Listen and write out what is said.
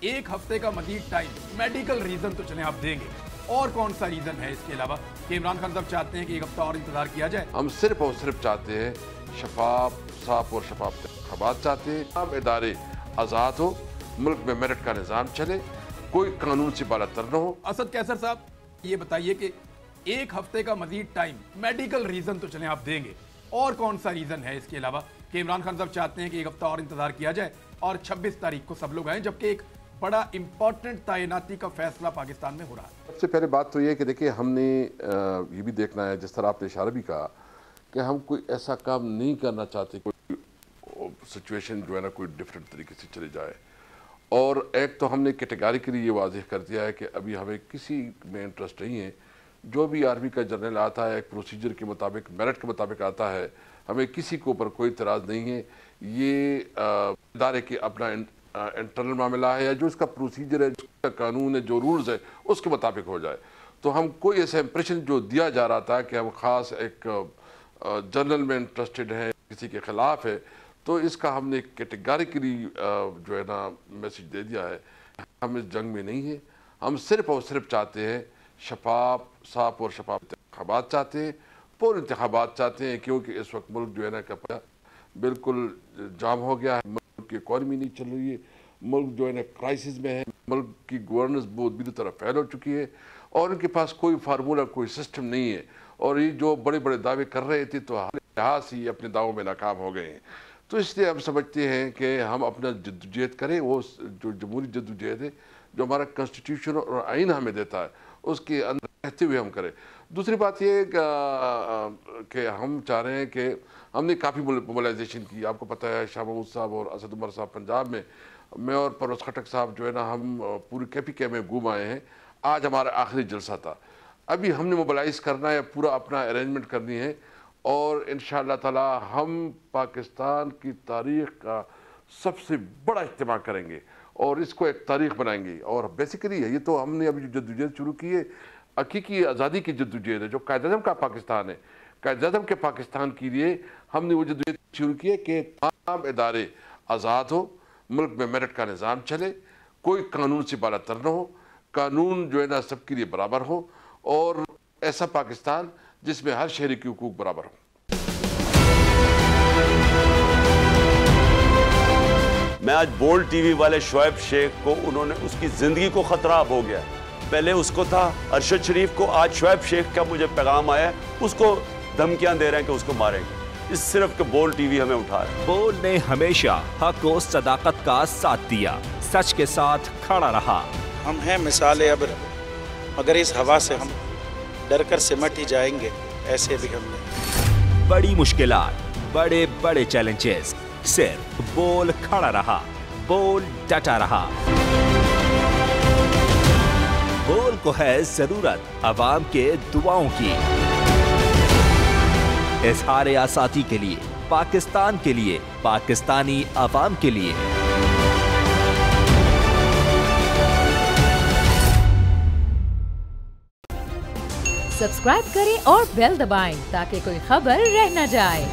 एक हफ्ते का मजीद टाइम, मेडिकल रीजन तो चलें आप देंगे, और कौन सा रीजन है इसके अलावा कि इमरान खान साहब चाहते हैं कि एक हफ्ता और इंतजार किया जाए? हम सिर्फ और सिर्फ चाहते हैं शफाफ, साफ और शफाफ इंतखाबात चाहते हैं। तमाम इदारे आज़ाद हो, मुल्क में मेरिट का निज़ाम चले, कोई कानून से बालातर न हो। असद कैसर साहब, ये बताइए कि एक हफ्ते का मजीद टाइम, मेडिकल रीजन तो चलें आप देंगे, और कौन सा रीजन है इसके अलावा कि इमरान खान साहब चाहते हैं कि एक हफ्ता और इंतजार किया जाए और 26 तारीख को सब लोग आए, जबकि एक बड़ा इंपॉर्टेंट तैनाती का फैसला पाकिस्तान में हो रहा है? सबसे पहले बात तो ये कि देखिए, हमने ये भी देखना है, जिस तरह आपने इशारा भी कहा कि हम कोई ऐसा काम नहीं करना चाहते, कोई सिचुएशन जो है ना कोई डिफरेंट तरीके से चले जाए। और एक तो हमने कैटेगरिकली ये वाज़ेह कर दिया है कि अभी हमें किसी में इंटरेस्ट नहीं है। जो भी आर्मी का जनरल आता है एक प्रोसीजर के मुताबिक, मेरिट के मुताबिक आता है, हमें किसी के ऊपर कोई इतराज़ नहीं है। ये इदारे की अपना इंटरनल मामला है, या जो इसका प्रोसीजर है, जो कानून है, जो रूल्स है, उसके मुताबिक हो जाए। तो हम कोई ऐसा इंप्रेशन जो दिया जा रहा था कि हम ख़ास एक जनरल में इंटरेस्टेड हैं, किसी के ख़िलाफ़ है, तो इसका हमने कैटेगरिकली जो है ना मैसेज दे दिया है। हम इस जंग में नहीं है। हम सिर्फ और सिर्फ चाहते हैं शफाफ, साफ और शफाफ इंतखाबात चाहते हैं, पूरे इंतखाबात चाहते हैं, क्योंकि इस वक्त मुल्क जो है ना बिल्कुल जाम हो गया है। मुल्क की इकॉनमी नहीं चल रही है, मुल्क जो है ना क्राइसिस में है, मुल्क की गवर्नेंस बहुत बुरी तरह फैल हो चुकी है, और उनके पास कोई फार्मूला, कोई सिस्टम नहीं है। और ये जो बड़े बड़े दावे कर रहे थे तो हर लिहाज से अपने दावों में नाकाम हो गए हैं। तो इसलिए हम समझते हैं कि हम अपना जद्दोजहद करें, वो जो जमहूरी जद्दोजहद है, जो हमारा कॉन्स्टिट्यूशन और आइन हमें देता है, उसके अंदर रहते हुए हम करें। दूसरी बात ये कि हम चाह रहे हैं कि हमने काफ़ी मोबिलाइजेशन की। आपको पता है शाह महमूद साहब और असद उमर साहब पंजाब में, मैं और परवेज़ खटक साहब जो है ना, हम पूरी KPK में घूम आए हैं। आज हमारा आखिरी जलसा था। अभी हमने मोबिलाइज करना है, पूरा अपना अरेंजमेंट करनी है, और इंशाअल्लाह ताला हम पाकिस्तान की तारीख़ का सबसे बड़ा इज्तिमा करेंगे और इसको एक तारीख़ बनाएंगे। और बेसिकली ये तो हमने अभी जो जद्दोजहद शुरू की है, हकीकी आज़ादी की जद्दोजहद है, जो कायद-ए-आज़म का पाकिस्तान है। कायद-ए-आज़म के पाकिस्तान के लिए हमने वो जद्दोजहद शुरू की है कि तमाम इदारे आज़ाद हो, मुल्क में मेरिट का निज़ाम चले, कोई कानून से बालातर न हो, कानून जो है ना सबके लिए बराबर हो, और ऐसा पाकिस्तान जिसमें हर शहरी के हुकूक बराबर हो। मैं आज बोल्ड टीवी वाले शोएब शेख को, उन्होंने उसकी जिंदगी को खतरा हो गया। पहले उसको था अरशद शरीफ को, आज शोएब शेख का मुझे पैगाम आया, उसको धमकियां दे रहे हैं कि उसको मारेंगे। इस सिर्फ के बोल्ड टीवी हमें उठा रहा है। बोल्ड ने हमेशा हक और सदाकत का साथ दिया, सच के साथ खड़ा रहा। हम हैं मिसाल अब्र, मगर इस हवा से हम डर कर सिमट ही जाएंगे, ऐसे भी हम नहीं। बड़ी मुश्किलात, बड़े बड़े चैलेंजेस, सिर्फ बोल खड़ा रहा, बोल डटा रहा। बोल को है जरूरत अवाम के दुआओं की। इज़हार आज़ादी के लिए, पाकिस्तान के लिए, पाकिस्तानी अवाम के लिए। सब्सक्राइब करें और बेल दबाएं ताकि कोई खबर रह न जाए।